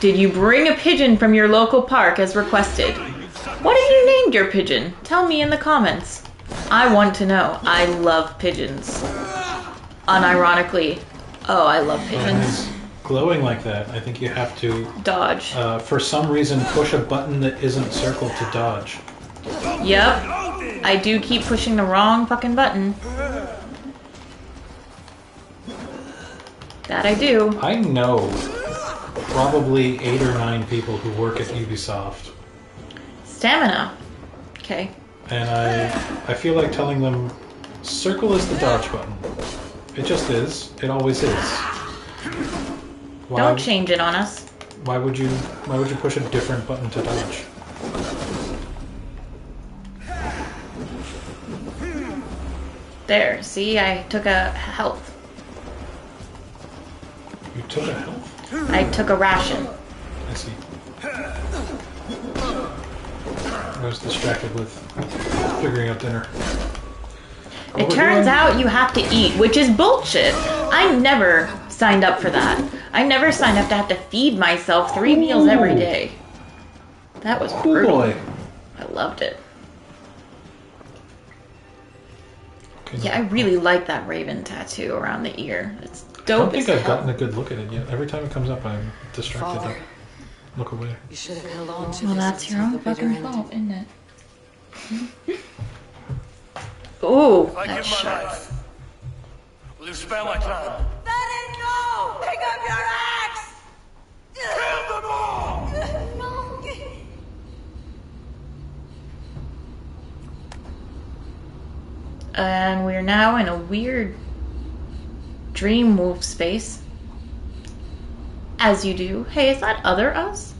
Did you bring a pigeon from your local park as requested? What have you named your pigeon? Tell me in the comments. I want to know. I love pigeons. Unironically. Oh, I love pigeons. Glowing like that, I think you have to dodge. For some reason, push a button that isn't circled to dodge. Yep. I do keep pushing the wrong fucking button. That I do. I know probably 8 or 9 people who work at Ubisoft. Stamina. Okay. And I feel like telling them, circle is the dodge button. It just is. It always is. Why, don't change it on us. Why would you push a different button to dodge? There, see, I took a health. You took a health? I took a ration. I see. I was distracted with figuring out dinner. It turns out you have to eat, which is bullshit. I never signed up for that. I never signed up to have to feed myself 3 meals every day. That was brutal. Boy. I loved it. Yeah, I really like that raven tattoo around the ear. It's dope. I don't think I've gotten a good look at it yet. Every time it comes up, I'm distracted. Father, look away. You should have held on to well, this that's your until own the bitter fucking end. fault, isn't it? Ooh, If I that's give my sharp. life, will you spare my clan? Let it go! Pick up your axe! Kill them all! No. And we're now in a weird dream wolf space. As you do. Hey, is that other us?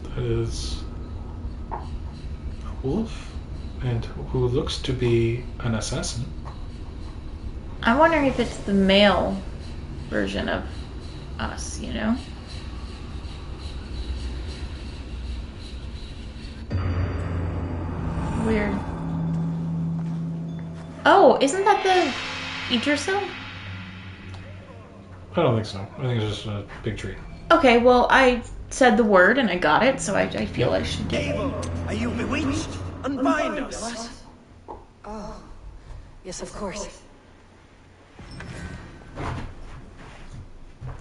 That is a wolf, and who looks to be an assassin. I'm wondering if it's the male version of us, you know? Weird. Oh, isn't that the Idrisil? I don't think so. I think it's just a big tree. Okay, well, I said the word and I got it, so I feel I should get it. Evil, are you bewitched? Unbind us! Oh, yes, of course.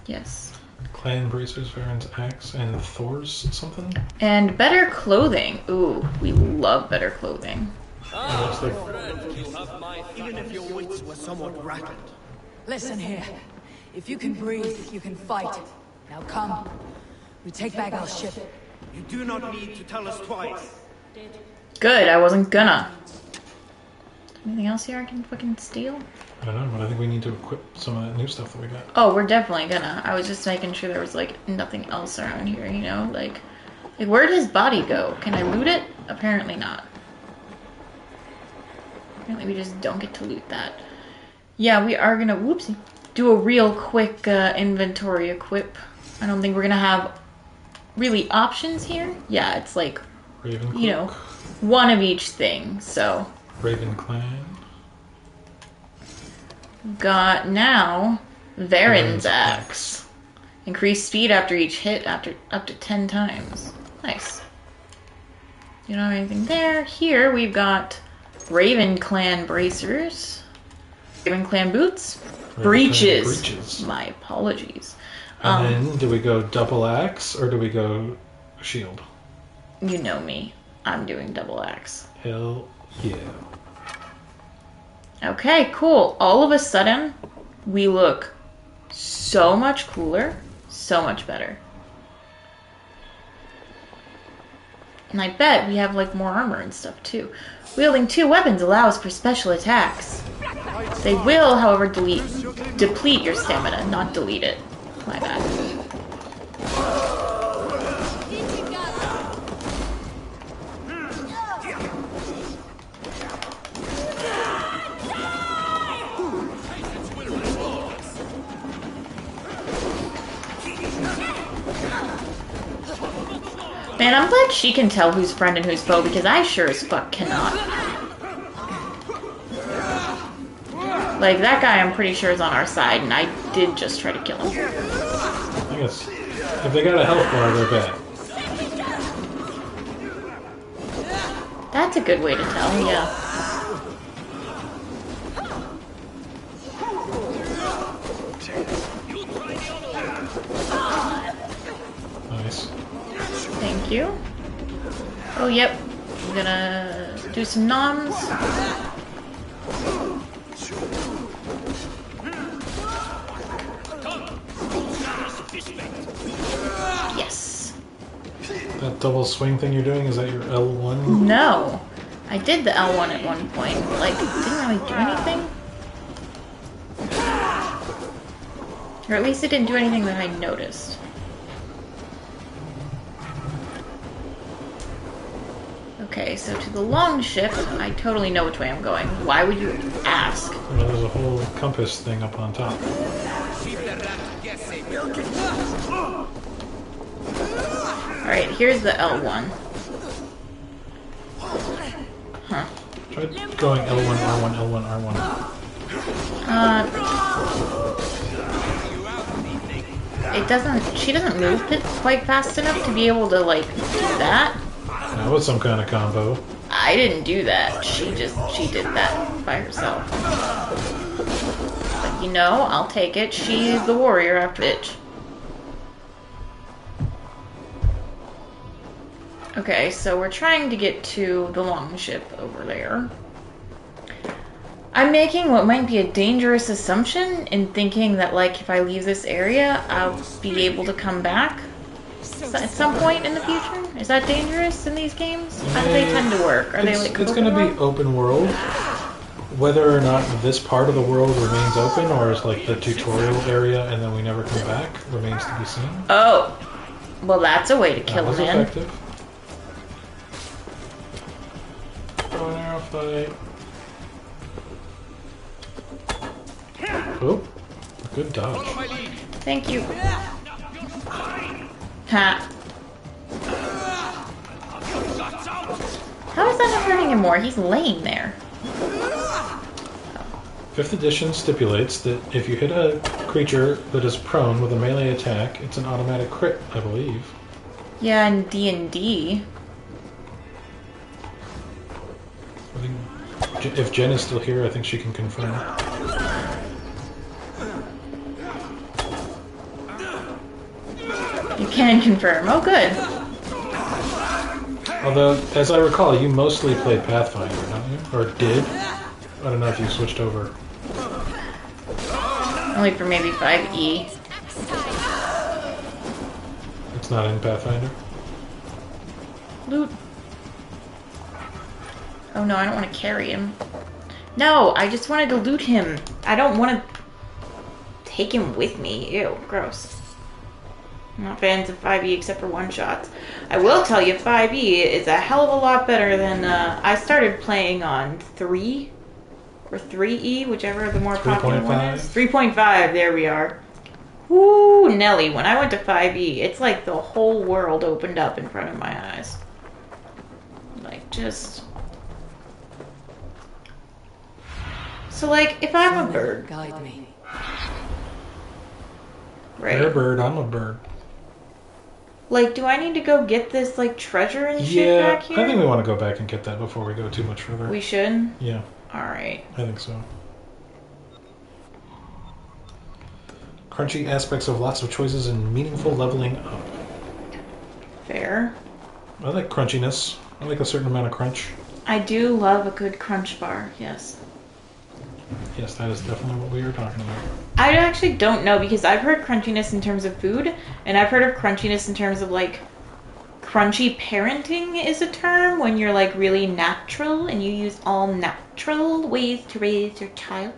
Yes. Clan bracers, Varen's axe, and Thor's something? And better clothing. Ooh, we love better clothing. It looks like Even if your wits were somewhat rattled. Listen here. If you can breathe, you can fight. Now come. We take back our ship. You do not need to tell us twice. Good, I wasn't gonna. Anything else here I can fucking steal? I don't know, but I think we need to equip some of that new stuff that we got. Oh, we're definitely gonna. I was just making sure there was, like, nothing else around here, you know? Like where'd his body go? Can I loot it? Apparently not. Apparently we just don't get to loot that. Yeah, we are gonna, whoopsie, do a real quick inventory equip. I don't think we're gonna have really options here. Yeah, it's like, Raven you know, one of each thing, so. Raven Clan. Got now Varen's axe. Increase speed after each hit after up to 10 times. Nice. You don't have anything there. Here we've got Raven Clan bracers. Raven Clan boots. Breeches. Breeches. My apologies. And then, do we go double axe or do we go shield? You know me. I'm doing double axe. Hell yeah. Okay, cool. All of a sudden, we look so much cooler, so much better. And I bet we have, like, more armor and stuff, too. Wielding 2 weapons allows for special attacks. They will, however, deplete your stamina, not delete it. My bad. Man, I'm glad she can tell who's friend and who's foe, because I sure as fuck cannot. Like, that guy I'm pretty sure is on our side, and I did just try to kill him. I guess If they got a health bar, they're bad. That's a good way to tell, yeah. Nice. Thank you. Oh, yep. I'm gonna do some noms. Yes. That double swing thing you're doing, is that your L1? No. I did the L1 at one point. Like, didn't really do anything. Or at least it didn't do anything that I noticed. Okay, so to the long ship, I totally know which way I'm going. Why would you ask? Well, there's a whole compass thing up on top. Alright, here's the L1. Huh. Try going L1, R1, L1, R1. It doesn't, she doesn't move quite fast enough to be able to, like, do that. That was some kind of combo. I didn't do that. She did that by herself. But you know, I'll take it. She's the warrior after bitch. Okay, so we're trying to get to the long ship over there. I'm making what might be a dangerous assumption in thinking that, like, if I leave this area, I'll be able to come back at some point in the future. Is that dangerous in these games? How do they tend to work? Are they like it's going to be open world. Whether or not this part of the world remains open or is like the tutorial area and then we never come back remains to be seen. Oh, well, that's a way to kill a man. Effective. Throw an arrow fight. Oh, good dodge. Thank you. Ha. How is that not hurting him more? He's laying there. 5th edition stipulates that if you hit a creature that is prone with a melee attack, it's an automatic crit, I believe. Yeah, in D&D. I think if Jen is still here, I think she can confirm. You can confirm. Oh, good. Although, as I recall, you mostly played Pathfinder, don't you? Or did? I don't know if you switched over. Only for maybe 5e. It's not in Pathfinder? Loot. Oh no, I don't want to carry him. No, I just wanted to loot him. I don't want to take him with me. Ew, gross. I'm not fans of 5e except for one-shots. I will tell you, 5e is a hell of a lot better than, I started playing on 3, or 3e, whichever the more popular one is. 3.5, there we are. Woo, Nelly, when I went to 5e, it's like the whole world opened up in front of my eyes. Like, just... So, like, if I'm a bird... Guide me. Right. You're a bird, I'm a bird. Like, do I need to go get this, like, treasure and shit back here? I think we want to go back and get that before we go too much further. We should? Yeah. Alright. I think so. Crunchy aspects of lots of choices and meaningful leveling up. Fair. I like crunchiness. I like a certain amount of crunch. I do love a good crunch bar, yes. Yes, that is definitely what we were talking about. I actually don't know, because I've heard crunchiness in terms of food, and I've heard of crunchiness in terms of, like, crunchy parenting is a term when you're, like, really natural, and you use all natural ways to raise your child.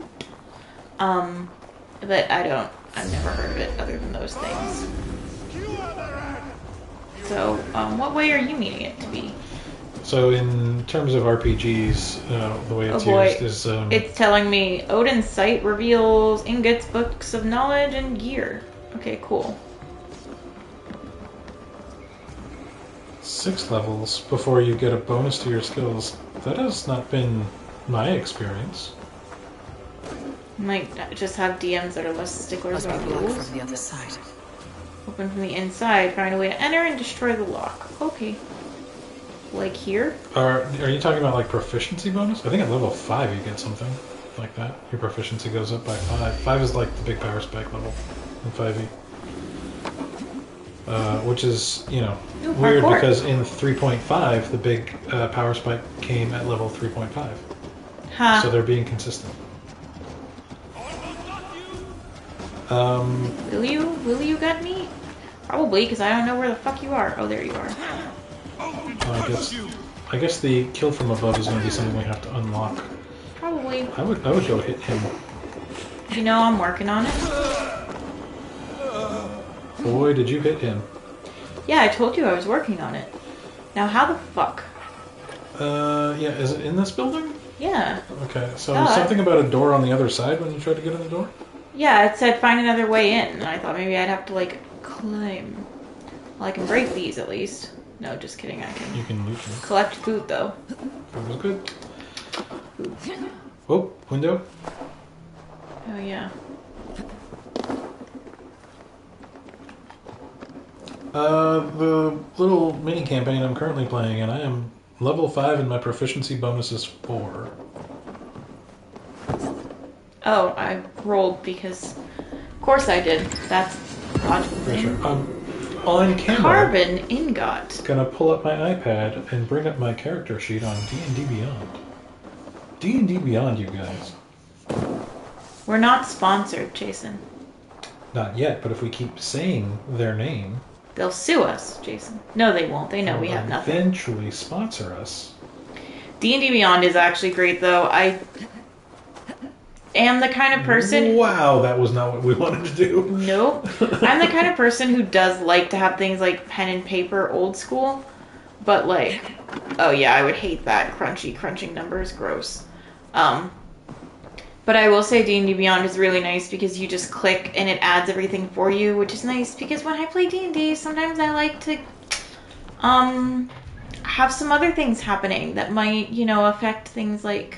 But I've never heard of it other than those things. So, what way are you meaning it to be? So in terms of RPGs, the way it's used is... it's telling me Odin's site reveals ingots, books of knowledge, and gear. Okay, cool. 6 levels before you get a bonus to your skills. That has not been my experience. Might just have DMs that are less sticklers Must be on blocked rules. from the other side. Open from the inside. Find a way to enter and destroy the lock. Okay. Like here? Are you talking about like proficiency bonus? I think at level 5 you get something like that. Your proficiency goes up by 5. 5 is like the big power spike level in 5e. Which is, you know, Ooh, weird parkour. because in 3.5 the big power spike came at level 3.5. Huh. So they're being consistent. Will you get me? Probably, because I don't know where the fuck you are. Oh, there you are. I guess the kill from above is going to be something we have to unlock. Probably. I would go hit him. You know I'm working on it. Boy, did you hit him. Yeah, I told you I was working on it. Now, how the fuck? Yeah, is it in this building? Yeah. Okay, so God. something about a door on the other side when you tried to get in the door? Yeah, it said find another way in, and I thought maybe I'd have to, like, climb. Well, I can break these, at least. No, just kidding, I can You can loot them. collect food, though. That was good. Oh, window. Oh, yeah. The little mini campaign I'm currently playing, and I am level 5 and my proficiency bonus is 4. Oh, I rolled because... Of course I did. That's a logical For thing. sure. On camera, Carbon ingot. gonna pull up my iPad and bring up my character sheet on D&D Beyond. D&D Beyond, you guys. We're not sponsored, Jason. Not yet, but if we keep saying their name, They'll sue us, Jason. No, they won't. They know we have nothing. eventually sponsor us. D&D Beyond is actually great, though. I am the kind of person... Wow, that was not what we wanted to do. Nope. I'm the kind of person who does like to have things like pen and paper old school. But like, oh yeah, I would hate that crunching numbers. Gross. But I will say D&D Beyond is really nice because you just click and it adds everything for you, which is nice because when I play D&D, sometimes I like to have some other things happening that might, you know, affect things like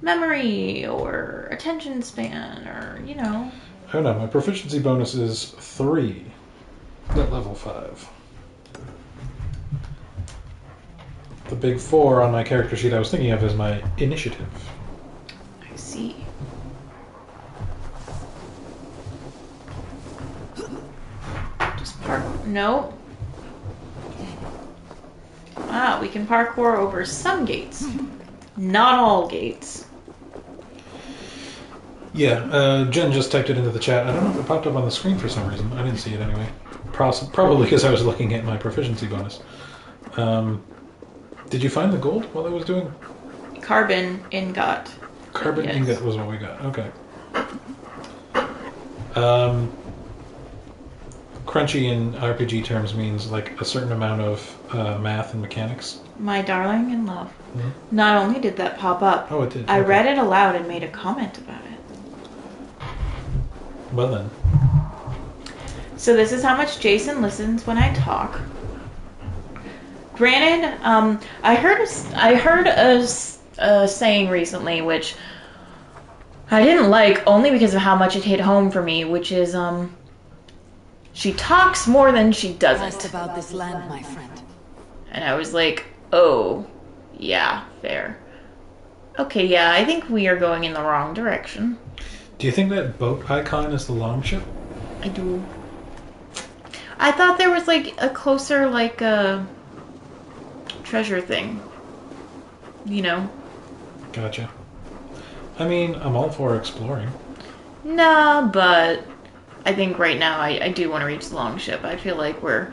memory or attention span or, you know. I don't know, my proficiency bonus is 3 at level 5. The big 4 on my character sheet I was thinking of is my initiative. I see. Just no. Ah, we can parkour over some gates. Not all gates. Yeah, Jen just typed it into the chat. I don't know if it popped up on the screen for some reason. I didn't see it anyway. Probably because I was looking at my proficiency bonus. Did you find the gold while I was doing? Carbon ingot. Carbon Yes. ingot was what we got. Okay. Crunchy in RPG terms means like a certain amount of math and mechanics. My darling in love. Mhm. Not only did that pop up, Oh, it did. I Okay. read it aloud and made a comment about it. Well then. So this is how much Jason listens when I talk. Granted, I heard a saying recently, which I didn't like only because of how much it hit home for me, which is, she talks more than she Asked doesn't. about this land, my friend. And I was like, oh, yeah, fair. Okay, yeah, I think we are going in the wrong direction. Do you think that boat icon is the longship? I do. I thought there was, like, a closer, like, treasure thing. You know? Gotcha. I mean, I'm all for exploring. Nah, but I think right now I do want to reach the longship. I feel like we're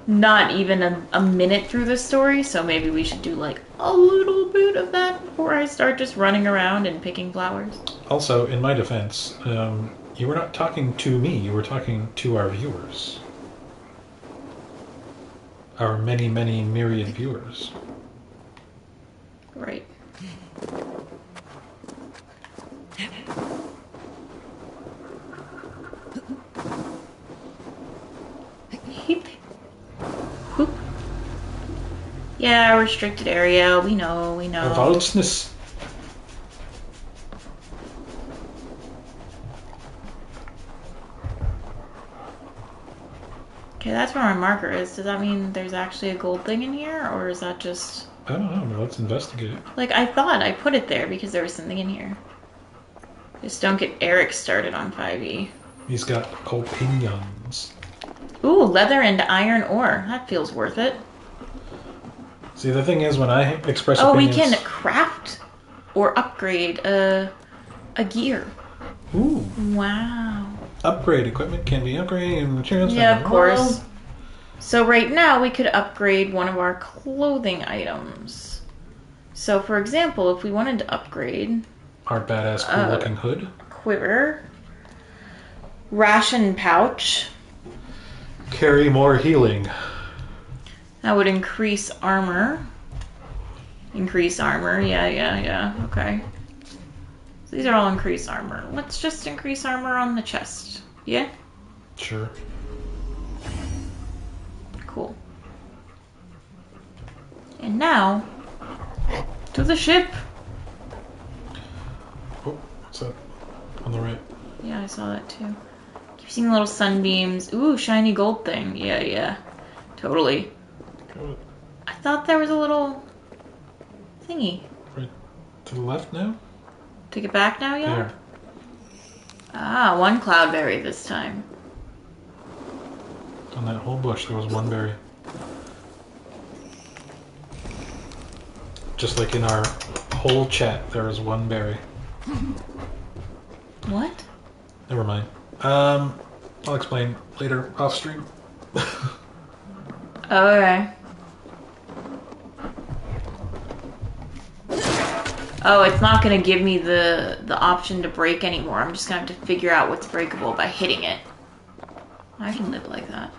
not even a minute through the story, so maybe we should do like a little bit of that before I start just running around and picking flowers. Also, in my defense, you were not talking to me, you were talking to our viewers. Our many, many myriad viewers. Right. Heep. Whoop. Yeah, restricted area. We know. Valsness. Okay, that's where my marker is. Does that mean there's actually a gold thing in here, or is that just... I don't know. Let's investigate it. Like, I thought I put it there because there was something in here. Just don't get Eric started on 5e. He's got opinions. Ooh, leather and iron ore. That feels worth it. See, the thing is, when I express Oh, opinions... we can craft or upgrade a gear. Ooh. Wow. Upgrade. Equipment can be upgraded and materials... Yeah, of course. So right now, we could upgrade one of our clothing items. So, for example, if we wanted to upgrade... Our badass cool-looking hood. Quiver. Ration pouch. Carry more healing. That would increase armor. Increase armor. Yeah. Okay. So these are all increased armor. Let's just increase armor on the chest. Yeah? Sure. Cool. And now, to the ship. Oh, what's that? On the right. Yeah, I saw that too. Keep seeing little sunbeams. Ooh, shiny gold thing. Yeah. Totally. Go I thought there was a little thingy. right to the left now? Take it back now, yeah? There. Ah, one cloudberry this time. On that whole bush, there was one berry. Just like in our whole chat, there was one berry. What? Never mind. I'll explain later off stream. Okay. Oh, it's not going to give me the option to break anymore. I'm just going to have to figure out what's breakable by hitting it. I can live like that.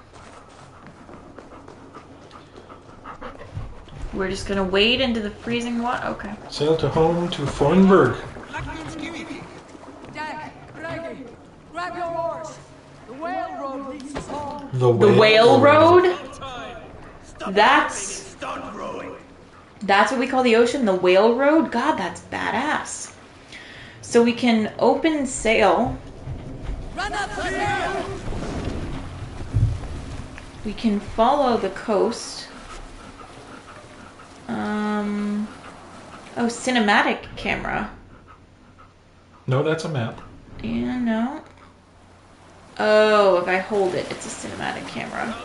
We're just going to wade into the freezing water? Okay. Sail to home to Fornburg. Dag, Bragi, grab your oars. The whale road leads us home. The Whale Road? Stop That's... Start rowing. That's what we call the ocean, the Whale Road? God, that's badass. So we can open sail. Run up the hill. We can follow the coast. Oh, cinematic camera. No, that's a map. Yeah, no. Oh, if I hold it, it's a cinematic camera.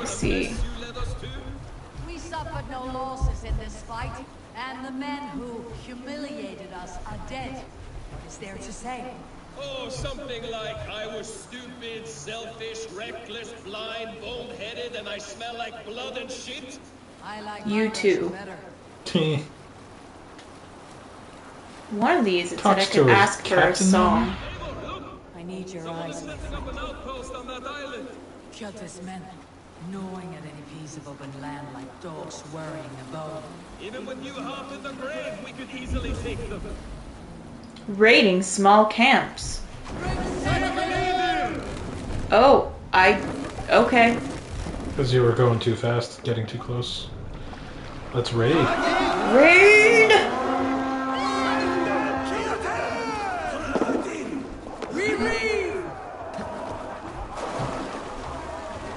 I see. We suffered no losses in this fight, and the men who humiliated us are dead. What is there to say? Oh, something like I was stupid, selfish, reckless, blind, bone-headed, and I smell like blood and shit. I like You my too. version better. One of these, it said I Talks could to a ask for a captain song. I need your eyes. Setting up an outpost on that island. Kill this men, gnawing at any piece of open land like dogs worrying a bone. Even with you half in the grave, we could easily take them. Raiding small camps. Oh, okay. Because you were going too fast, getting too close. Let's raid. Raid!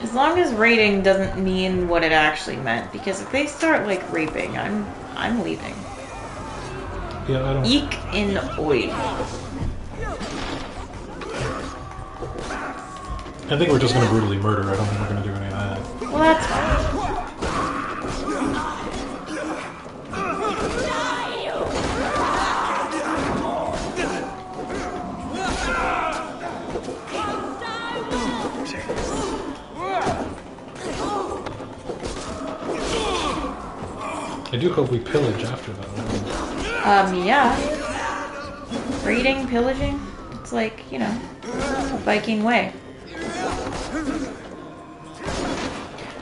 As long as raiding doesn't mean what it actually meant, because if they start like raping, I'm leaving. Yeah, I don't... Eek in oi. I think we're just going to brutally murder. I don't think we're going to do any of that. Well, that's fine. I do hope we pillage after that. Yeah. Raiding, pillaging, it's like, you know, Viking way.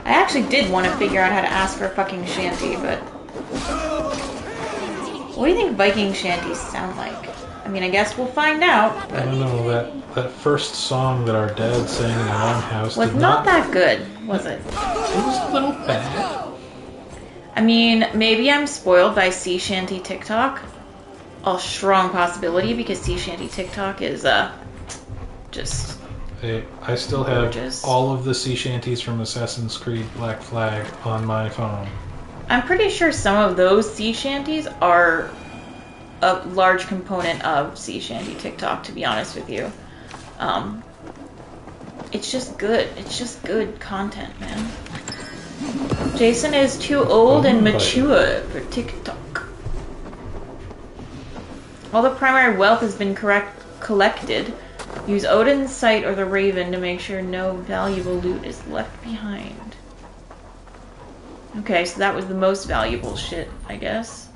I actually did want to figure out how to ask for a fucking shanty, but... What do you think Viking shanties sound like? I mean, I guess we'll find out, I but... don't know, that first song that our dad sang in the longhouse Was did not that good, was it? It was a little bad. I mean, maybe I'm spoiled by sea shanty TikTok. A strong possibility, because sea shanty TikTok is, just... Hey, I still have Gorgeous. all of the sea shanties from Assassin's Creed Black Flag on my phone. I'm pretty sure some of those sea shanties are a large component of sea shanty TikTok, to be honest with you. It's just good. It's just good content, man. Jason is too old and mature for TikTok. All the primary wealth has been collected. Use Odin's sight or the Raven to make sure no valuable loot is left behind. Okay, so that was the most valuable shit, I guess.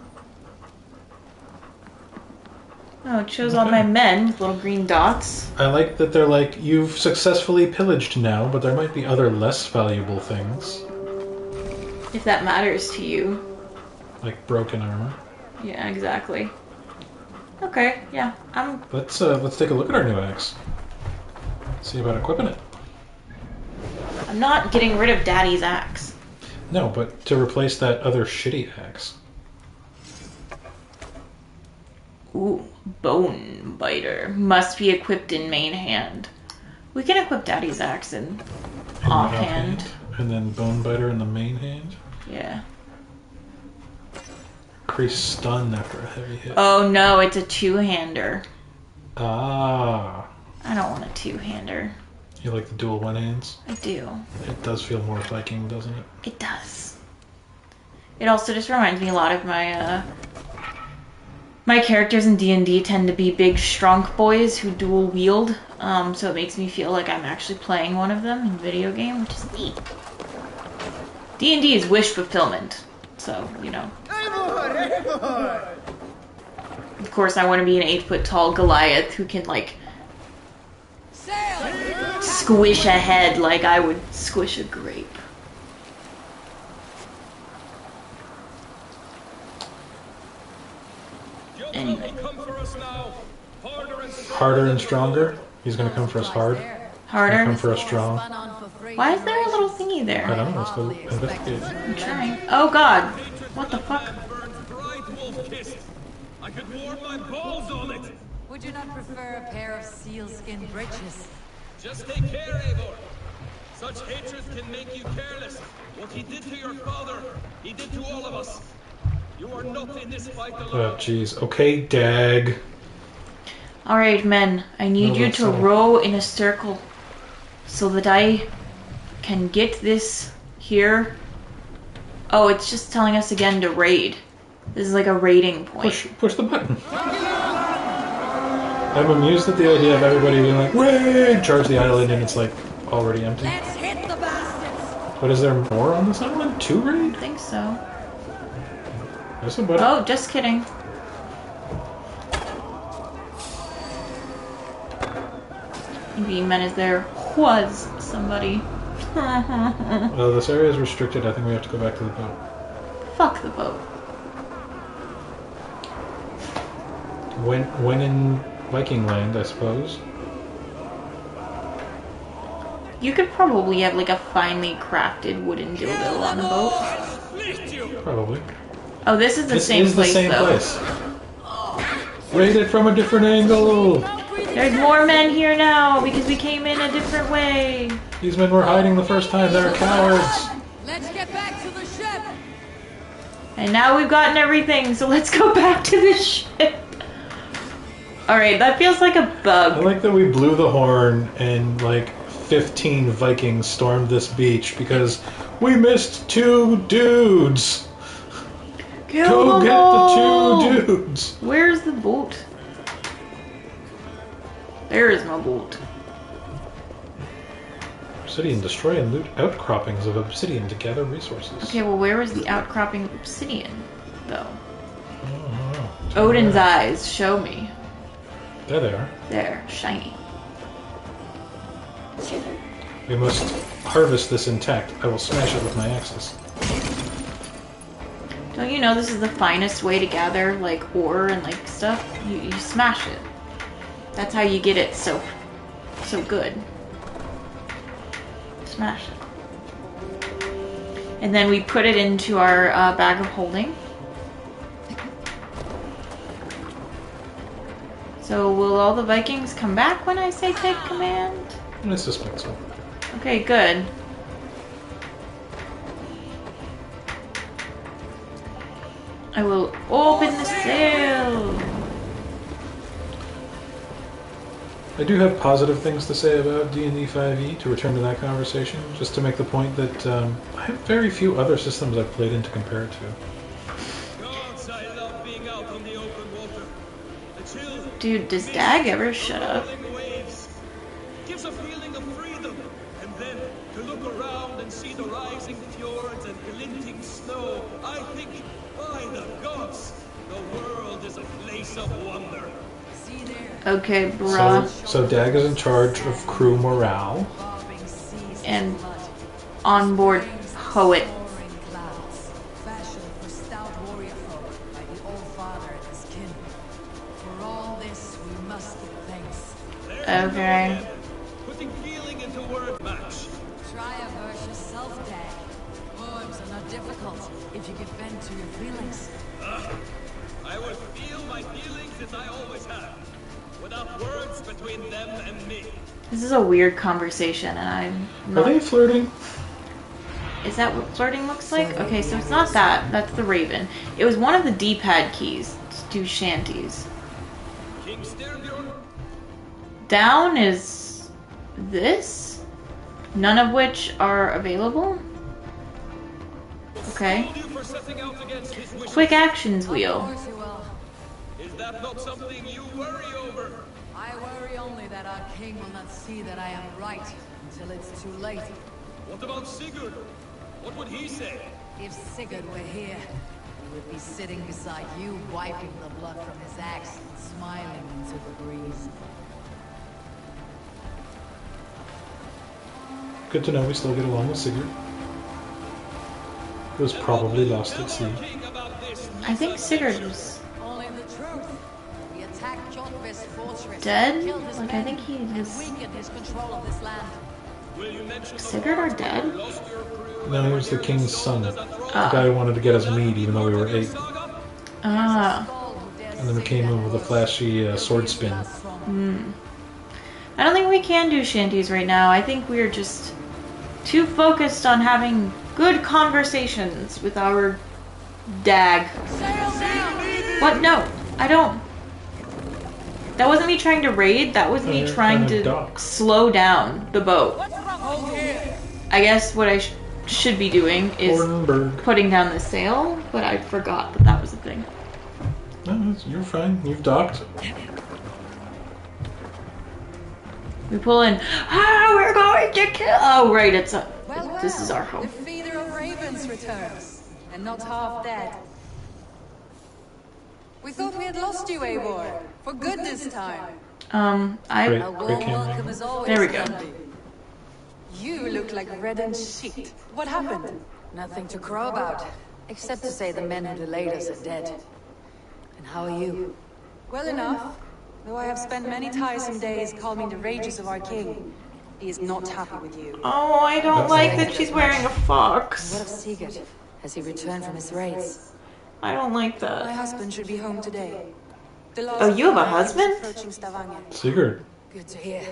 Oh, it shows all my men with little green dots. I like that they're like, you've successfully pillaged now, but there might be other less valuable things. If that matters to you. Like broken armor. Yeah, exactly. Okay, yeah, Let's take a look at our new axe. See about equipping it. I'm not getting rid of Daddy's axe. No, but to replace that other shitty axe. Ooh, bone biter. Must be equipped in main hand. We can equip Daddy's axe in offhand. And then bone biter in the main hand. Yeah. Increase stun after a heavy hit. Oh no, it's a two-hander. Ah. I don't want a two-hander. You like the dual one-hands? I do. It does feel more Viking, doesn't it? It does. It also just reminds me a lot of my my characters in D&D tend to be big strong boys who dual wield, so it makes me feel like I'm actually playing one of them in a video game, which is neat. D&D is wish fulfillment, so, you know. Of course, I want to be an 8-foot tall Goliath who can, like, squish a head like I would squish a grape. Anyway. Harder and stronger? He's gonna come for us hard? Harder? Come for us strong? Why is there a little thingy there? I don't know, let's go investigate. I'm trying. Oh god. What the fuck? I could warm my balls on it. Would you not prefer a pair of sealskin breeches? Just take care, Eivor. Such hatred can make you careless. What he did to your father, he did to all of us. You are not in this fight alone. Oh, jeez. Okay, Dag. Alright, men. I need you to row in a circle so that I can get this here. Oh, it's just telling us again to raid. This is like a raiding point. Push the button. I'm amused at the idea of everybody being like, raid! Charge the island and it's like already empty. Let's hit the bastards! But is there more on this island to raid? I think so. There's a button. Oh, just kidding. Maybe men is there was somebody. Well, this area is restricted. I think we have to go back to the boat. Fuck the boat. When in Viking land, I suppose. You could probably have like a finely crafted wooden dildo on the boat. Probably. Oh, this is the same This is place, the same though. place. Raid it from a different angle! There's more men here now because we came in a different way. These men were hiding the first time. They're cowards. Let's get back to the ship! And now we've gotten everything, so let's go back to the ship. Alright, that feels like a I bug. like that we blew the horn and like 15 Vikings stormed this beach because we missed 2 dudes. Kill Go them get all. the 2 dudes. Where's the boat? There is my boat. Obsidian, destroy and loot outcroppings of obsidian to gather resources. Okay, well, where is the outcropping of obsidian, though? Oh, Odin's eyes, show me. There they are. There, shiny. We must harvest this intact. I will smash it with my axes. Don't you know this is the finest way to gather, like, ore and, like, stuff? You smash it. That's how you get it so good. Smash it. And then we put it into our bag of holding. So will all the Vikings come back when I say take command? I suspect so. Okay, good. I will open the sail. I do have positive things to say about D&D 5e, to return to that conversation, just to make the point that I have very few other systems I've played in to compare it to. Gods, I love being out on the open water. The chill, Dude, does Dag ever shut up? rolling waves. Gives a feeling of freedom. And then to look around and see the rising fjords and glinting snow, I think, by the gods, the world is a place of wonder. See there, Okay, bruh. So Dag is in charge of crew morale. bobbing seas And of mud. onboard poet. Soaring clouds, fashioned for stout warrior folk by the All Father and his kin. For all this, we must give thanks. There you go Okay. again. Putting feeling into word match. Try a verse yourself, Dag. Poems are not difficult if you give vent to your feelings. I will feel my feelings as I always have, without words between them and me. This is a weird conversation, and I'm Are not... they flirting? Is that what flirting looks like? Okay, so it's not that. That's the Raven. It was one of the D-pad keys to do shanties. King Styrbjorn, Down is this, none of which are available. Okay. told you for setting out against his wishes. Quick actions Of wheel. course you will. Is that not something you worry over? I worry only that our king will not see that I am right until it's too late. What about Sigurd? What would he say? If Sigurd were here, he would be sitting beside you, wiping the blood from his axe and smiling into the breeze. Good to know we still get along with Sigurd. It was probably lost at sea. King about this. I think Sigurd was Only the truth. We attacked Kjotve's fortress. dead. killed his Like, I men, think he and was... weakened his control of this land. Will you mention the Sigurd or dead? lost your crew? No, he was the king's son. The Ah. guy who wanted to get us meat even though we were 8. Ah. And then we came in with a flashy sword spin. I don't think we can do shanties right now. I think we're just too focused on having good conversations with our Dag. What? No, I don't. That wasn't me trying to raid. That was me you're trying trying to to dock. slow down the boat. I guess what I should be doing is Ordenburg. putting down the sail, but I forgot that that was a thing. No, you're fine. You've docked. We pull in. Ah, we're going to kill. Oh, right. It's a. Well, This is our the home. feeder of ravens returns, and not half dead. We thought we had lost you, Eivor, for good this time. Great, A great warm camera. welcome as always. There we go. Gandhi. You look like reddened sheet. What happened? Nothing to crow about, except to say the men who delayed us are dead. And how are you? Well enough, though I have spent many tiresome days calming the rages of our king. He is not happy with you. Oh, I don't like that she's wearing a What fox. of Sigurd? Has he returned from his raids? I don't like My that. husband should be home today. The last Oh, you have a fire is husband? approaching Stavanger. Sigurd. Good to hear.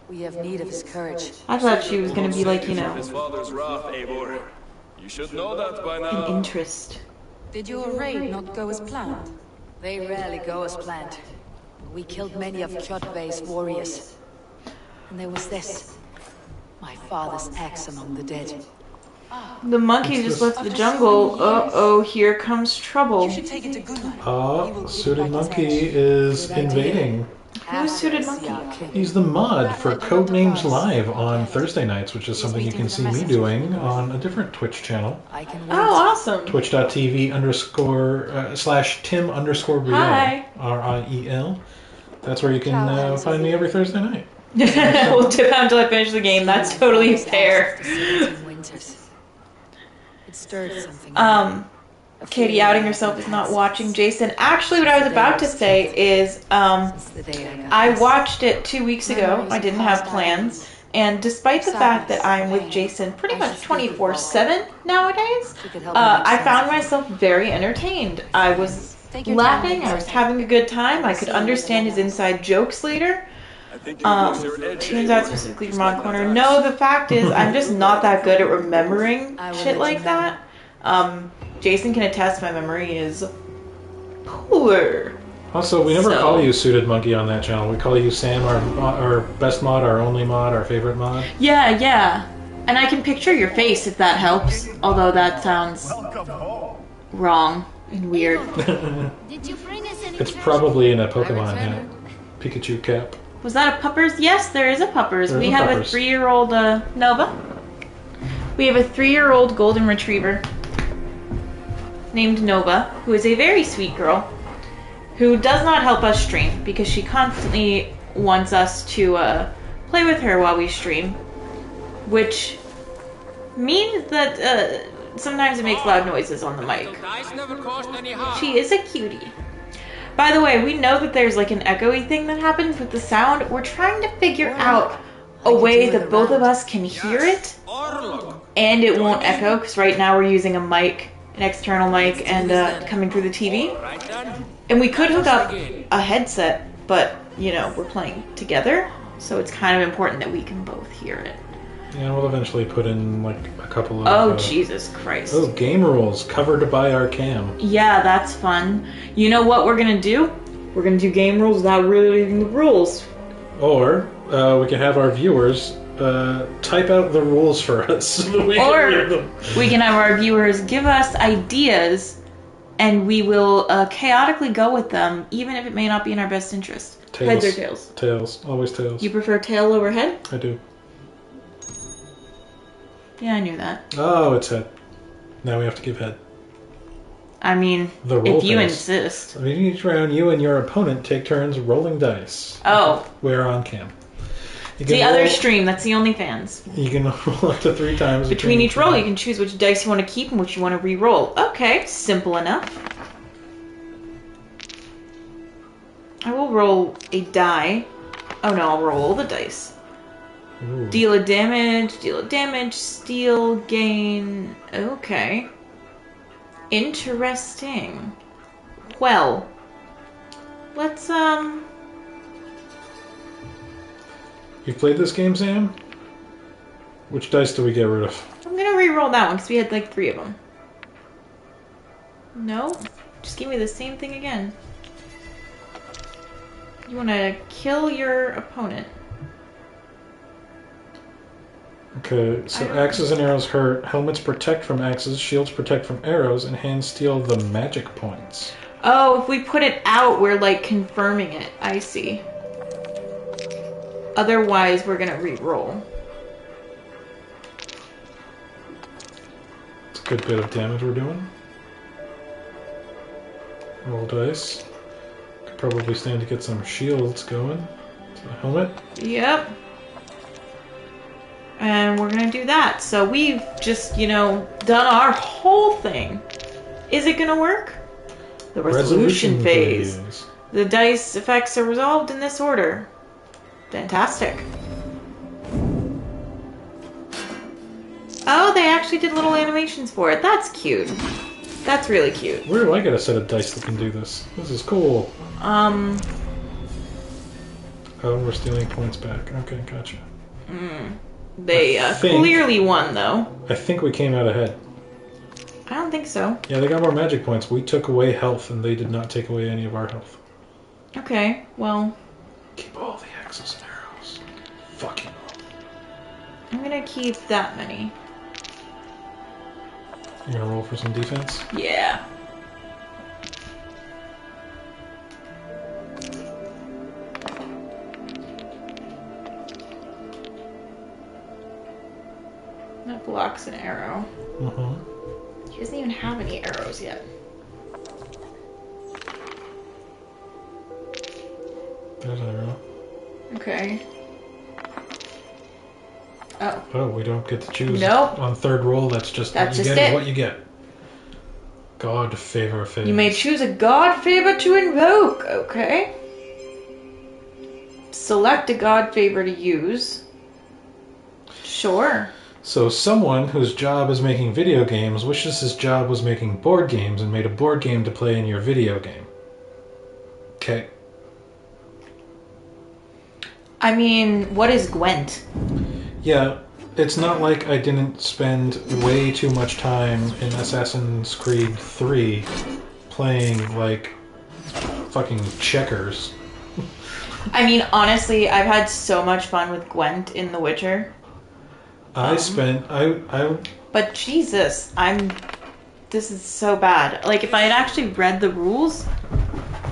We have need of his courage. I thought she was gonna be like, you know, His father's wrath, Eivor. You should know that by now. an interest. Did your raid not go as planned? They rarely go as planned. We killed many of Kjotve's warriors. And there was this. My father's axe among the dead. The monkey just left the jungle. Uh-oh, here comes trouble. You should take it to Gunnar. He will give Suited back his Monkey axe. is Good idea. invading. Who's Suited After Monkey? Siak. He's the mod for Codenames Live on Thursday nights, which is something you can see me doing on a different Twitch channel. I can wait. Oh, awesome. Twitch.tv / Tim _ Riel. Hi. RIEL. That's where you can find me every Thursday night. We'll tip out until I finish the game. That's totally fair. It stirred something. Katie outing herself is not watching Jason. Actually, what I was about to say is, Since the day I got I this. watched it 2 weeks ago. I didn't have plans. And despite the fact that I'm with Jason pretty much 24/7 nowadays, I found myself very entertained. I was laughing. I was having a good time. I could understand his inside jokes later. I think you lose your edge. Tunes out specifically for Mod Corner. No, the fact is, I'm just not that good at remembering shit like that. Jason can attest my memory is poor. Also, we never call you Suited Monkey on that channel. We call you Sam, our best mod, our only mod, our favorite mod. Yeah, yeah. And I can picture your face if that helps. Although that sounds wrong and weird. Did you bring us any It's probably in a Pokemon hat. Pikachu cap. Was that a puppers? Yes, there is a puppers. There's We a have puppers. a 3-year-old Nova. We have a 3-year-old golden retriever named Nova, who is a very sweet girl, who does not help us stream because she constantly wants us to play with her while we stream, which means that sometimes it makes loud noises on the mic. She is a cutie. By the way, we know that there's like an echoey thing that happens with the sound. We're trying to figure out a way that both of us can hear it and it won't echo, because right now we're using a mic, an external mic, and coming through the TV. And we could hook up a headset, but, you know, we're playing together, so it's kind of important that we can both hear it. Yeah, we'll eventually put in like a couple of... Oh, Jesus Christ. Oh, game rules covered by our cam. Yeah, that's fun. You know what we're gonna do? We're gonna do game rules without really reading the rules. Or we can have our viewers type out the rules for us so that we can read them. We can have our viewers give us ideas, and we will chaotically go with them, even if it may not be in our best interest. Tails. Heads or tails? Tails. Always tails. You prefer tail over head? I do. Yeah, I knew that. Oh, it's head. Now we have to give head. I mean, The roll if you dice. insist. I mean, each round, you and your opponent take turns rolling dice. Oh. We're on cam. You The can other roll- stream, that's the OnlyFans. You can roll up to 3 times. Between each roll, you can choose which dice you want to keep and which you want to re-roll. Okay, simple enough. I will roll a die. Oh no, I'll roll all the dice. Ooh. Deal a damage, steal, gain. Okay. Interesting. Well, let's, You've played this game, Sam? Which dice do we get rid of? I'm gonna re-roll that one because we had like 3 of them. No? Just give me the same thing again. You wanna kill your opponent. Okay, so axes and arrows hurt, helmets protect from axes, shields protect from arrows, and hands steal the magic points. Oh, if we put it out, we're like confirming it. I see. Otherwise, we're gonna re-roll. It's a good bit of damage we're doing. Roll dice. Could probably stand to get some shields going. So helmet. Yep. And we're gonna do that. So we've just, you know, done our whole thing. Is it gonna work? The resolution phase. The dice effects are resolved in this order. Fantastic. Oh, they actually did little animations for it. That's cute. That's really cute. Where do I get a set of dice that can do this? This is cool. Oh, we're stealing points back. Okay, gotcha. They think- clearly won, though. I think we came out ahead. I don't think so. Yeah, they got more magic points. We took away health, and they did not take away any of our health. Okay, well, Keep all the axes and arrows. Fucking all. I'm gonna keep that many. You gonna roll for some defense? Yeah. That blocks an arrow. He doesn't even have any arrows yet. There's an arrow. Okay. Oh. Oh, we don't get to choose. Nope. On third roll, that's That's what you just get it. is what you get. God favor favors. You may choose a god favor to invoke. Okay. Select a god favor to use. Sure. So someone whose job is making video games wishes his job was making board games and made a board game to play in your video game. Okay. I mean, what is Gwent? Yeah, it's not like I didn't spend way too much time in Assassin's Creed 3 playing, like, fucking checkers. I mean, honestly, I've had so much fun with Gwent in The Witcher. But Jesus, this is so bad. Like, if I had actually read the rules,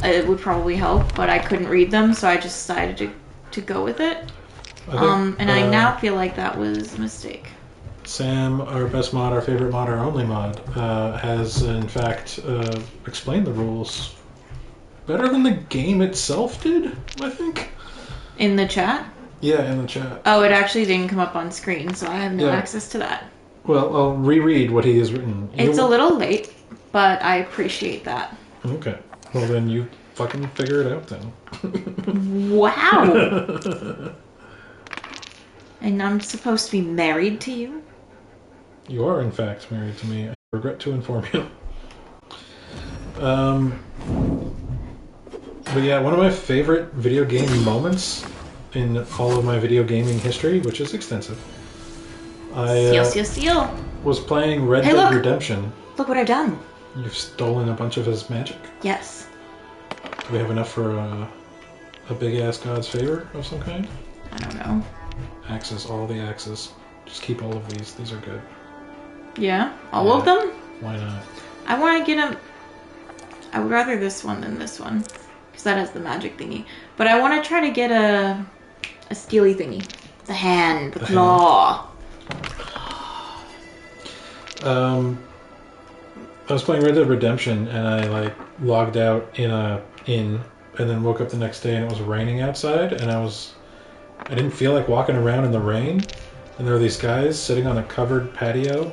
it would probably help, but I couldn't read them, so I just decided to go with it. I now feel like that was a mistake. Sam, our best mod, our favorite mod, our only mod, has in fact explained the rules better than the game itself did, I think. In the chat? Yeah, in the chat. Oh, it actually didn't come up on screen, so I have no access to that. Well, I'll reread what he has written. It's a little late, but I appreciate that. Okay. Well, then you fucking figure it out then. Wow! And I'm supposed to be married to you? You are, in fact, married to me. I regret to inform you. But yeah, one of my favorite video game moments in all of my video gaming history, which is extensive. I Seal. was playing Red Dead Redemption. Look what I've done. You've stolen a bunch of his magic? Yes. Do we have enough for a big-ass god's favor of some kind? I don't know. Axes, all the axes. Just keep all of these. These are good. Yeah? All of them? Why not? I want to get them... I would rather this one than this one. Because that has the magic thingy. But I want to try to get a steely thingy. The hand. The claw. I was playing Red Dead Redemption and I logged out in a inn and then woke up the next day and it was raining outside and I didn't feel like walking around in the rain, and there were these guys sitting on a covered patio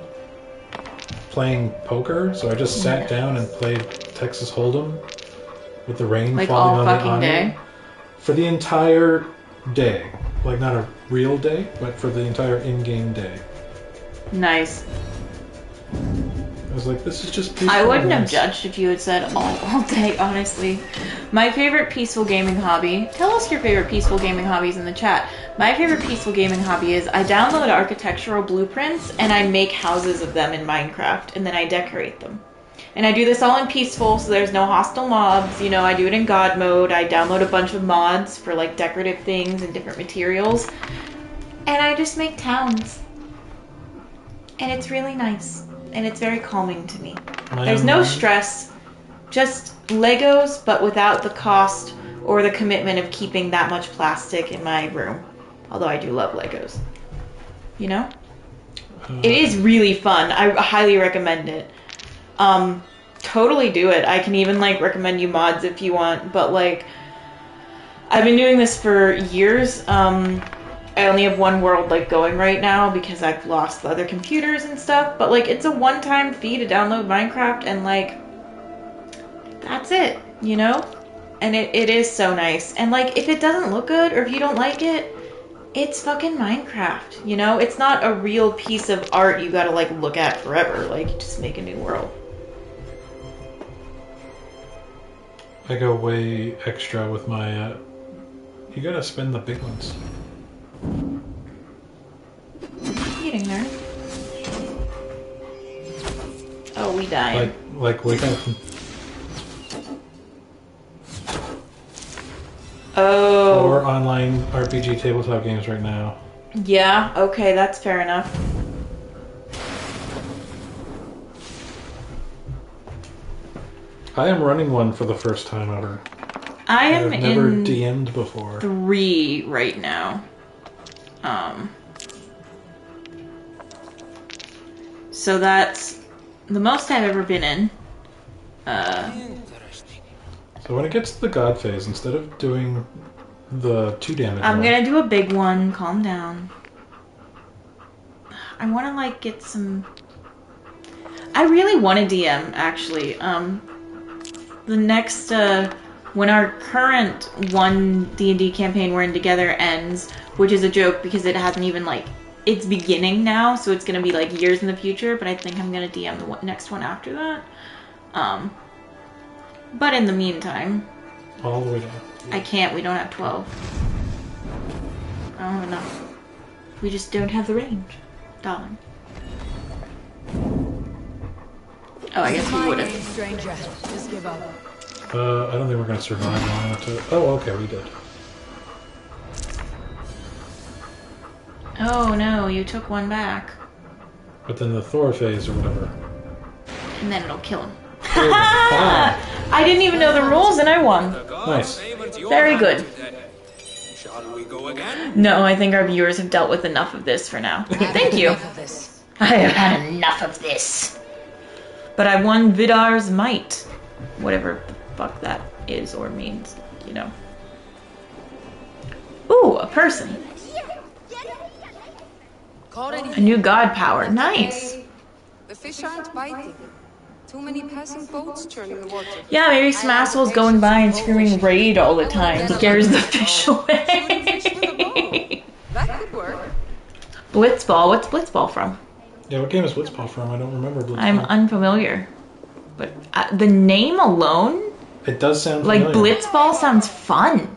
playing poker, so I just sat down and played Texas Hold'em with the rain falling on the awning day? for the entire day. Like, not a real day, but for the entire in-game day. Nice. I was like, this is just peaceful. I wouldn't have judged if you had said all day, honestly. My favorite peaceful gaming hobby... Tell us your favorite peaceful gaming hobbies in the chat. My favorite peaceful gaming hobby is I download architectural blueprints and I make houses of them in Minecraft and then I decorate them. And I do this all in peaceful, so there's no hostile mobs. You know, I do it in God mode. I download a bunch of mods for, like, decorative things and different materials. And I just make towns. And it's really nice. And it's very calming to me. There's no stress. Just Legos, but without the cost or the commitment of keeping that much plastic in my room. Although I do love Legos. You know? It is really fun. I highly recommend it. Totally do it. I can even, like, recommend you mods if you want. But, like, I've been doing this for years. I only have one world, like, going right now because I've lost the other computers and stuff. But, like, it's a one-time fee to download Minecraft and, like, that's it, you know? And it is so nice. And, like, if it doesn't look good or if you don't like it, it's fucking Minecraft, you know? It's not a real piece of art you gotta, like, look at forever. Like, just make a new world. I go way extra with my, you gotta spend the big ones. Getting there. Oh, we died. Like wake up. Oh. Or online RPG tabletop games right now. Yeah, okay, that's fair enough. I am running one for the first time ever. I am I've never in DM'd before. 3 right now. So that's the most I've ever been in. So when it gets to the god phase, instead of doing the 2 damage I'm one, gonna do a big one. Calm down. I want to, like, get some... I really want to DM, actually. The next, when our current one D&D campaign we're in together ends, which is a joke because it hasn't even, like, it's beginning now, so it's gonna be, like, years in the future, but I think I'm gonna DM the next one after that. But in the meantime... all the way down. I can't, we don't have 12. Oh, no. We just don't have the range, darling. Oh, I guess we would have. Stranger, just give up. I don't think we're gonna survive long enough to... Oh, okay, we did. Oh, no, you took one back. But then the Thor phase or whatever. And then it'll kill him. Ah, I didn't even know the rules and I won. nice. Very good. Shall we go again? No, I think our viewers have dealt with enough of this for now. Thank you. Enough of this. I have had enough of this. But I won Vidar's Might. Whatever the fuck that is or means, you know. Ooh, a person. Caught A anything? new god power. Nice. The fish aren't biting. Too many passing boats churning the water. Yeah, maybe some asshole's going by and screaming raid all the time. Scares the fish away. That could work. Blitzball. What's Blitzball from? Yeah, what game is Blitzball from? I don't remember Blitzball. I'm unfamiliar. But the name alone, It does sound like familiar. Blitzball, sounds fun.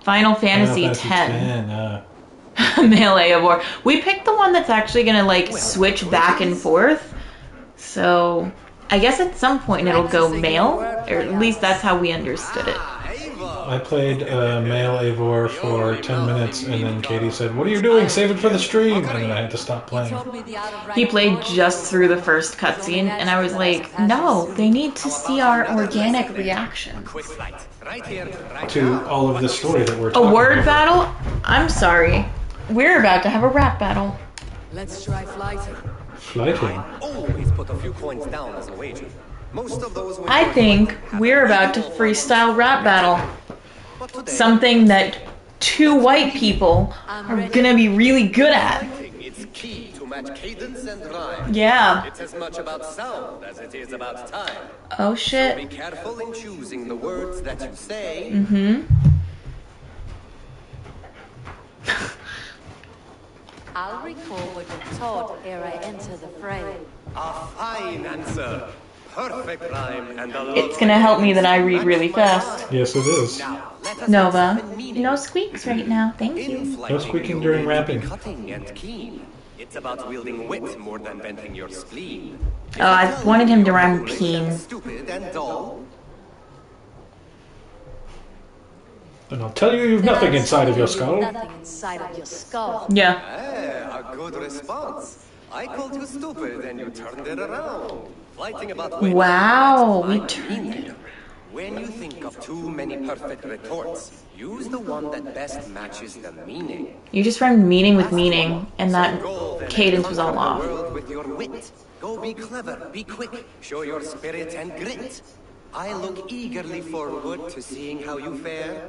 Final Fantasy X. Melee of War. We picked the one that's actually gonna like switch back and forth. So I guess at some point it'll go male, or at least that's how we understood it. I played male Eivor for 10 minutes, and then Katie said, "What are you doing? Save it for the stream!" And then I had to stop playing. He played just through the first cutscene, and I was like, no, they need to see our organic reactions. To all of this story that we're A talking word about. battle? I'm sorry. We're about to have a rap battle. Let's try flighting. Flighting. Always put a few coins down as a wager. Most of those I think we're about to freestyle rap battle. Something that two white people are gonna be really good at. it's key to match cadence and rhyme. Yeah. It's as much about sound as it is about time. Oh Be shit. careful in choosing the words that you say. Mm-hmm. I'll recall what you taught ere I enter the fray. A fine answer. Perfect rhyme and a It's gonna help me that I read really fast. Yes, it is. Now, let us Nova, examine meaning. no squeaks right now, thank In you. flighting, No squeaking you during will be rapping. Cutting and keen. It's about wielding wit more than venting your spleen. Oh, I wanted him to rhyme peen. Stupid and dull. And I'll tell you, you've nothing inside of your skull. Nothing inside of your skull. Yeah. A good response. I called you stupid and you turned it around. Flighting about wit. Wow, we That's my turned meaning. When you think of too many perfect retorts, use the one that best matches the meaning. You just rhymed meaning with meaning, and that Go then and cadence was all conquer off. the world with your wit. Go be clever, be quick, show your spirit and grit. I look eagerly forward to seeing how you fare.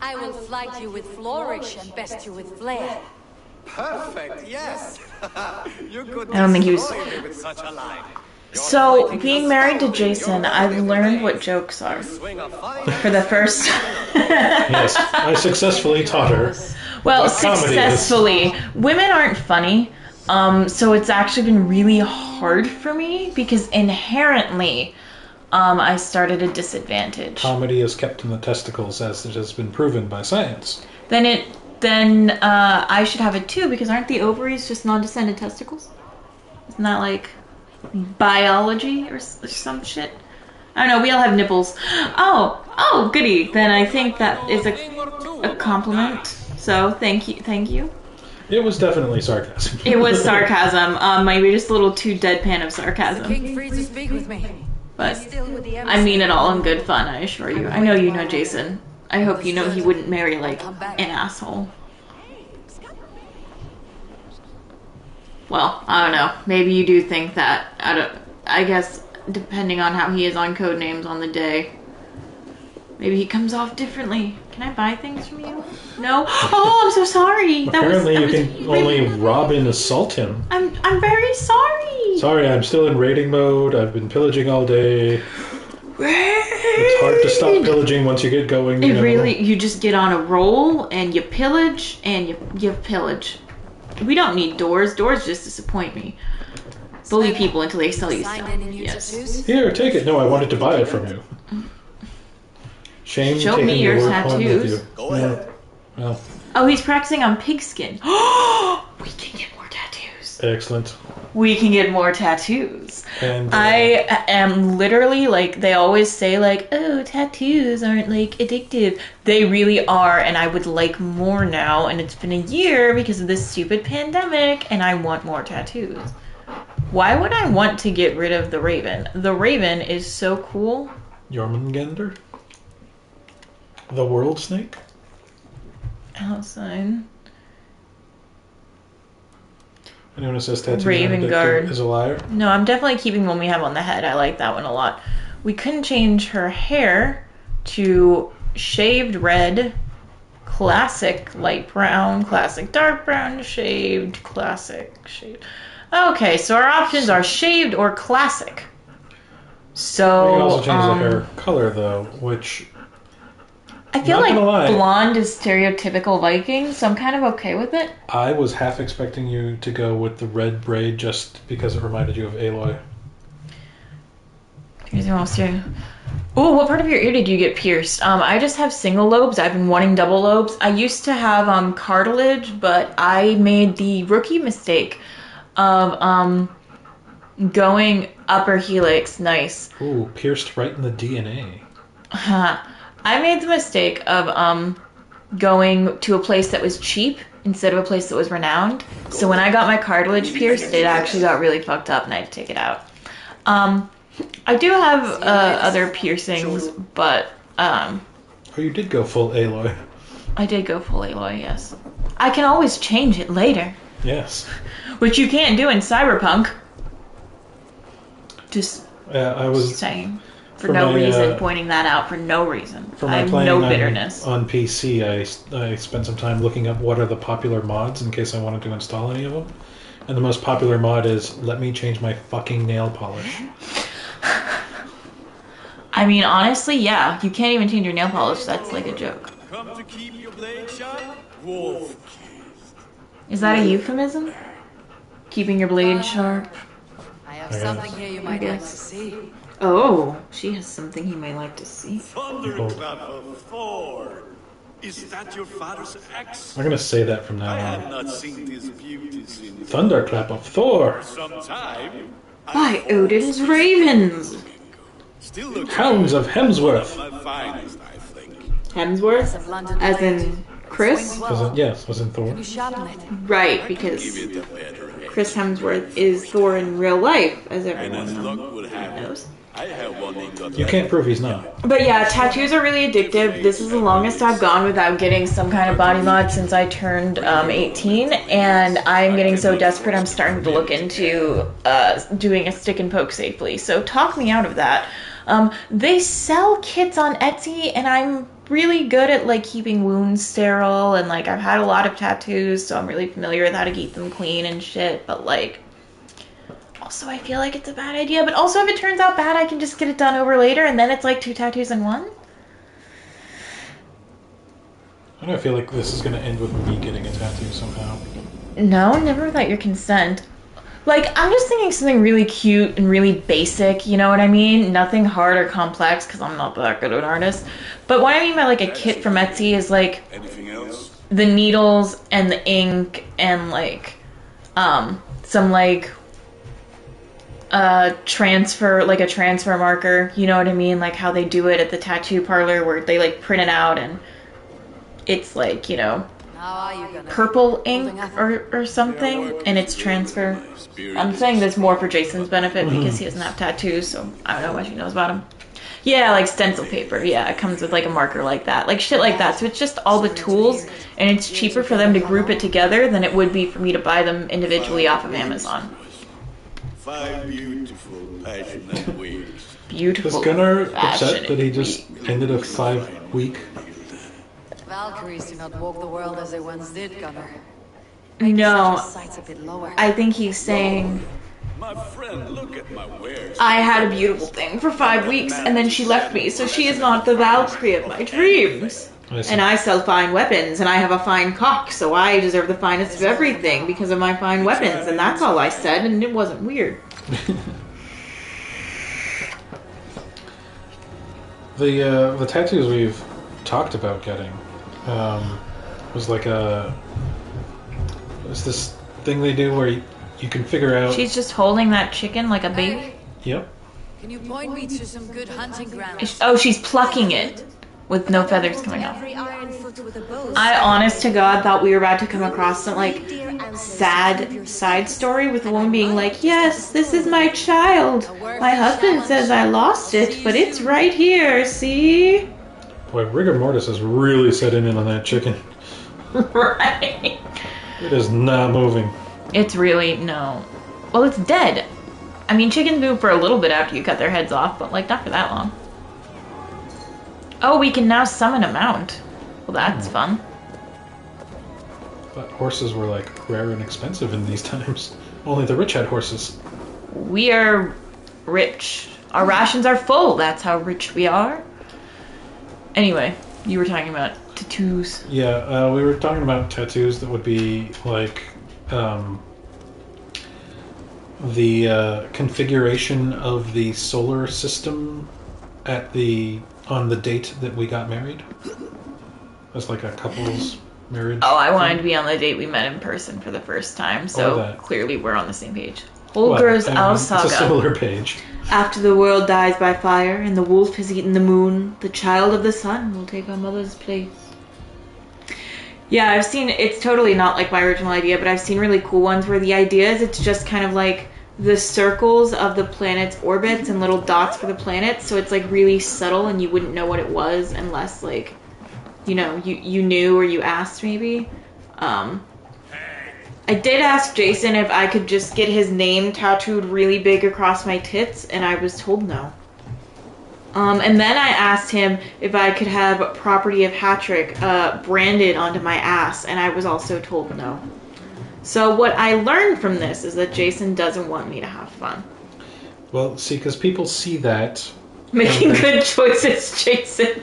I will flight you with flourish and best you with flair. Perfect, yes. You could I don't think he was- destroy me with such a line. So, being married to Jason, I've learned what jokes are. Swing a fine For the first... Yes, I successfully taught her. Well, What comedy is. successfully. Women aren't funny, so it's actually been really hard for me, because inherently, I started a disadvantage. Comedy is kept in the testicles, as it has been proven by science. Then I should have it too, because aren't the ovaries just non-descended testicles? Isn't that like biology or some shit? I don't know, we all have nipples. Oh, goody. Then I think that is a compliment. So, thank you. It was definitely sarcasm. It was sarcasm. Maybe just a little too deadpan of sarcasm. King free to speak with me. But Still with the I mean it all in good fun, I assure you. I know you know Jason. I hope you know he wouldn't marry, like, an asshole. Well, I don't know. Maybe you do think that. I guess, depending on how he is on Codenames on the day. Maybe he comes off differently. Can I buy things from you? No? Oh, I'm so sorry. Apparently you can only rob and assault him. I'm very sorry. Sorry, I'm still in raiding mode. I've been pillaging all day. It's hard to stop pillaging once you get going. It really, you just get on a roll and you pillage and you pillage. We don't need doors. Doors just disappoint me. bully people until they sell you Signed stuff. any new Yes. tattoos? Here, take it. No, I wanted to buy it from you. Shame Show taking me your word home with tattoos. you. Go ahead. Well, Oh, he's practicing on pigskin. We can get more tattoos. excellent. We can get more tattoos. And I am literally like, they always say like, oh, tattoos aren't like addictive. They really are, and I would like more now, and it's been a year because of this stupid pandemic, and I want more tattoos. Why would I want to get rid of the Raven? The Raven is so cool. Jormungandr? The World Snake? Outside. Anyone who says tattoos Raven aren't Guard. addictive is a liar. No, I'm definitely keeping the one we have on the head. I like that one a lot. We couldn't change her hair to shaved red, classic light brown, classic dark brown, shaved, classic shaved. Okay, so our options are shaved or classic. So You can also change the hair color, though, which... I feel Not like gonna lie. blonde is stereotypical Viking, so I'm kind of okay with it. I was half expecting you to go with the red braid just because it reminded you of Aloy. Here's your monster. Ooh, what part of your ear did you get pierced? I just have single lobes. I've been wanting double lobes. I used to have cartilage, but I made the rookie mistake of going upper helix. Nice. Ooh, pierced right in the DNA. I made the mistake of going to a place that was cheap instead of a place that was renowned. So when I got my cartilage pierced, it actually got really fucked up and I had to take it out. I do have other piercings, but Oh, you did go full Aloy. I did go full Aloy, yes. I can always change it later, Yes. which you can't do in Cyberpunk. Just I was... saying. For no reason, pointing that out for no reason. For I my have playing no bitterness. on PC, I spent some time looking up what are the popular mods in case I wanted to install any of them. And the most popular mod is, let me change my fucking nail polish. I mean, honestly, yeah. You can't even change your nail polish. That's like a joke. Come to keep your blade sharp? Wolf. Is that a euphemism? Keeping your blade sharp? I have something here you might like to see. Oh, she has something he might like to see. Thunderclap of Thor. Is that your father's axe? I'm gonna say that from now I have on. not seen this beauty since Thunderclap of Thor! some time. By Odin's ravens! Still looks Hounds of Hemsworth! my finest, I think. Hemsworth? Of London As Blade. in Chris? Swings Was well. it? Yes, was in Thor. You sharpen it. Right, because Give it a better head. Chris Hemsworth is Thor in real life, as And everyone as luck would have it, knows. I have one in got You can't prove he's not. But yeah, tattoos are really addictive. This is the longest I've gone without getting some kind of body mod since I turned 18, and I'm getting so desperate I'm starting to look into doing a stick and poke safely. So talk me out of that. They sell kits on Etsy, and I'm really good at like keeping wounds sterile, and like I've had a lot of tattoos, so I'm really familiar with how to keep them clean and shit. But like, also I feel like it's a bad idea. But also, if it turns out bad, I can just get it done over later, and then it's like 2 tattoos in one. I don't feel like this is gonna end with me getting a tattoo somehow. No, never without your consent. Like, I'm just thinking something really cute and really basic, you know what I mean? Nothing hard or complex, because I'm not that good of an artist. But what I mean by, like, a kit from Etsy is, like, anything else? the needles and the ink and, like, some, like, a transfer marker, you know what I mean? Like how they do it at the tattoo parlor where they, like, print it out and it's, like, you know, How are you gonna? purple ink or something, and it's transfer. I'm saying this more for Jason's benefit because he doesn't have tattoos, so I don't know what she knows about him. Yeah, like stencil paper. Yeah, it comes with like a marker like that. Like shit like that. So it's just all the tools, and it's cheaper for them to group it together than it would be for me to buy them individually off of Amazon. 5 beautiful, passionate weeks. Beautiful. Is Gunnar upset passionate that he just week. ended a 5-week? Valkyries do not walk the world as they once did, Gunnar. No, Sight's a bit lower. I think he's saying My friend, look at my wares. I had a beautiful thing for 5 weeks and then she left me, so she is not the Valkyrie of my dreams. I see. And I sell fine weapons, and I have a fine cock, so I deserve the finest of everything because of my fine weapons, and that's all I said, and it wasn't weird. The tattoos we've talked about getting was like it's this thing they do where you can figure out. She's just holding that chicken like a baby. Yep. Can you point me to some good hunting grounds? Oh, she's plucking it with no feathers coming off. Every iron foot with a bow. I, honest to God, thought we were about to come across some, like, sad side story with a woman being like, yes, this is my child. My husband says I lost it, but it's right here, see? Boy, rigor mortis is really setting in on that chicken. Right. It is not moving. It's really, no. Well, it's dead. I mean, chickens move for a little bit after you cut their heads off, but, like, not for that long. Oh, we can now summon a mount. Well, that's fun. But horses were, like, rare and expensive in these times. Only the rich had horses. We are rich. Our rations are full. That's how rich we are. Anyway, you were talking about tattoos. Yeah, we were talking about tattoos that would be, like, the configuration of the solar system on the date that we got married. That's like a couple's marriage. Oh, I wanted to be on the date we met in person for the first time, so clearly we're on the same page. Holger's Owl Saga. It's a similar page. After the world dies by fire and the wolf has eaten the moon, the child of the sun will take our mother's place. Yeah, I've seen, it's totally not like my original idea, but I've seen really cool ones where the idea is it's just kind of like the circles of the planet's orbits and little dots for the planets, so it's like really subtle and you wouldn't know what it was unless, like, you know, you knew or you asked maybe. I did ask Jason if I could just get his name tattooed really big across my tits, and I was told no. And then I asked him if I could have Property of Hattrick branded onto my ass, and I was also told no. So what I learned from this is that Jason doesn't want me to have fun. Well, see, because people see that. Making good choices, Jason.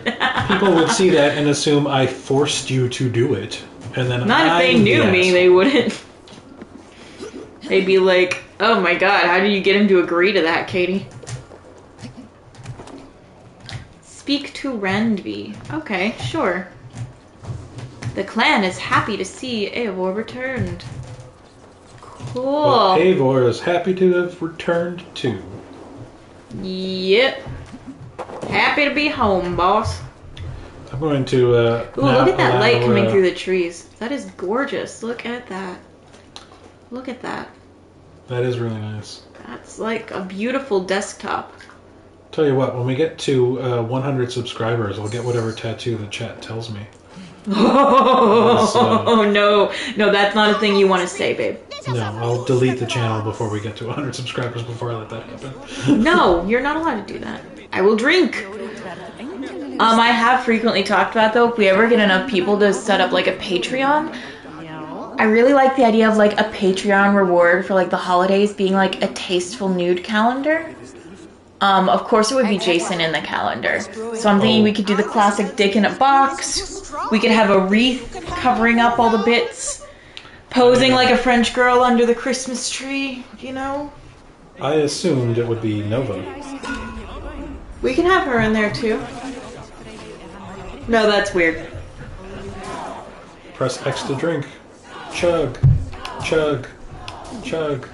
People would see that and assume I forced you to do it. And then Not if they knew me, they wouldn't. They'd be like, oh my god, how did you get him to agree to that, Katie? Speak to Randby. Okay, sure. The clan is happy to see Eivor returned. Cool. Well, Eivor is happy to have returned too. Yep. Happy to be home, boss. I'm going to ooh, look at that light coming through the trees. That is gorgeous. Look at that. Look at that. That is really nice. That's like a beautiful desktop. Tell you what, when we get to 100 subscribers, I'll get whatever tattoo the chat tells me. Oh, no. No, that's not a thing you want to say, babe. No, I'll delete the channel before we get to 100 subscribers before I let that happen. No, you're not allowed to do that. I will drink. I have frequently talked about, though, if we ever get enough people to set up, like, a Patreon, I really like the idea of, like, a Patreon reward for, like, the holidays being, like, a tasteful nude calendar. Of course it would be Jason in the calendar. So I'm thinking we could do the classic dick in a box. We could have a wreath covering up all the bits. Posing like a French girl under the Christmas tree, you know? I assumed it would be Nova. We can have her in there, too. No, that's weird. Press X to drink. Chug. Chug. Chug.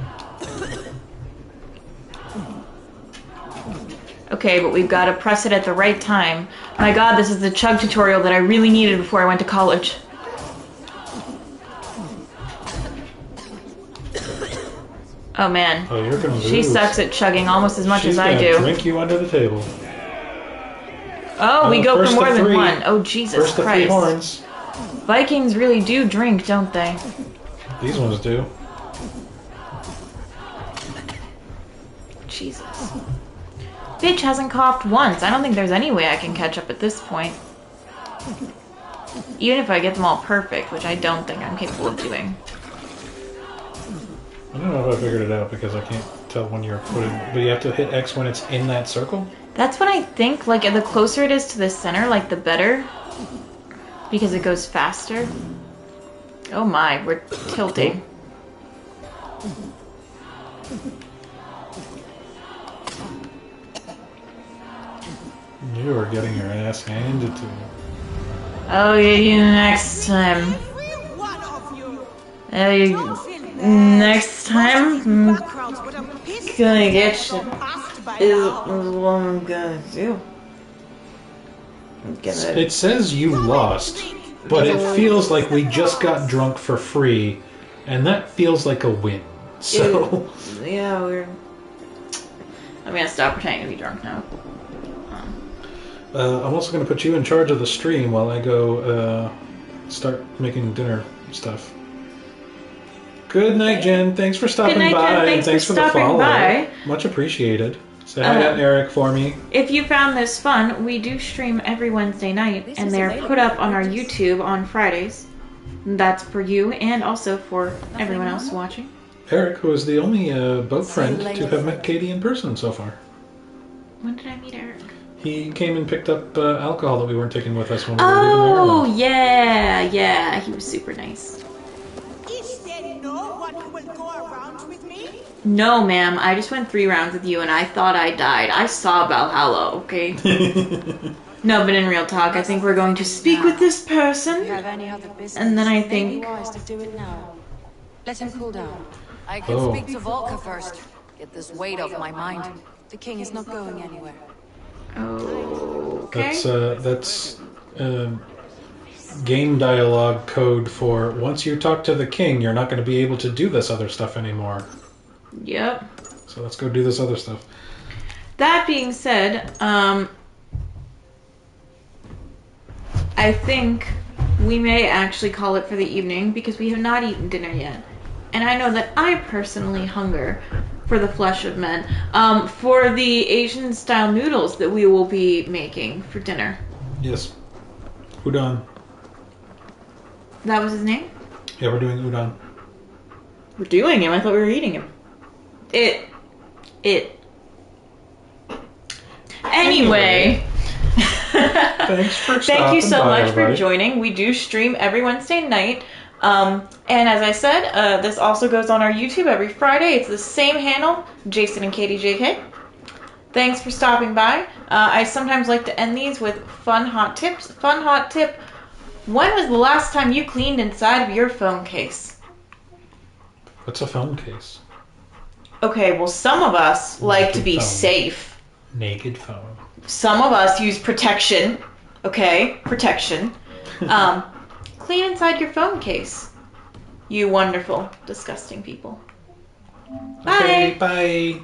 Okay, but we've got to press it at the right time. My god, this is the chug tutorial that I really needed before I went to college. Oh man, oh, you're gonna she lose. sucks at chugging almost as much as I do. She's gonna drink you under the table. Oh, we go for more than 3. one. Oh, Jesus First the Christ. 3 horns. Vikings really do drink, don't they? These ones do. Jesus. Bitch hasn't coughed once. I don't think there's any way I can catch up at this point. Even if I get them all perfect, which I don't think I'm capable of doing. I don't know if I figured it out because I can't tell when you're putting... But you have to hit X when it's in that circle? That's what I think. Like, the closer it is to the center, like, the better. Because it goes faster. Oh my, we're tilting. You are getting your ass handed to you. I'll get you next time. One of you. Next time, I'm Backgrounds would have pissed gonna get themselves you. so fast by Is now. what I'm gonna do. I'm gonna. It says you lost, but it feels like we just got drunk for free, and that feels like a win. So Yeah, we're. I'm gonna stop pretending to be drunk now. I'm also going to put you in charge of the stream while I go start making dinner stuff. Good night, Jen. Thanks for stopping Good night, by. Jen. And thanks for the stopping follow. by. Much appreciated. Say hi to Eric for me. If you found this fun, we do stream every Wednesday night, and they're put up on our YouTube on Fridays. That's for you and also for everyone else watching. Eric, who is the only boat friend to have met Katie in person so far. When did I meet Eric? He came and picked up alcohol that we weren't taking with us when we were leaving Oh, Maryland. yeah. He was super nice. Is there no one who will go around with me? No, ma'am. I just went 3 rounds with you, and I thought I died. I saw Valhalla, okay? No, but in real talk, I think we're going to speak with this person. You have any other business? And then I Maybe think... wise to do it now. Let him cool down. I can Oh. speak to Volker first. Get this weight off my mind. The king is not going anywhere. Okay. That's game dialogue code for once you talk to the king, you're not going to be able to do this other stuff anymore. Yep. So let's go do this other stuff. That being said, I think we may actually call it for the evening because we have not eaten dinner yet. And I know that I personally hunger for the flesh of men, for the Asian-style noodles that we will be making for dinner. Yes. Udon. That was his name? Yeah, we're doing udon. We're doing him. I thought we were eating him. Anyway. Thanks for Thank you so stopping by, much for everybody. joining. We do stream every Wednesday night. And as I said, this also goes on our YouTube every Friday. It's the same handle, Jason and Katie JK. Thanks for stopping by. I sometimes like to end these with fun hot tips. Fun hot tip. When was the last time you cleaned inside of your phone case? What's a phone case? Okay, well, some of us like to be phone. safe. Naked phone. Some of us use protection. Okay, protection. Clean inside your phone case. You wonderful, disgusting people. Bye. Okay, bye.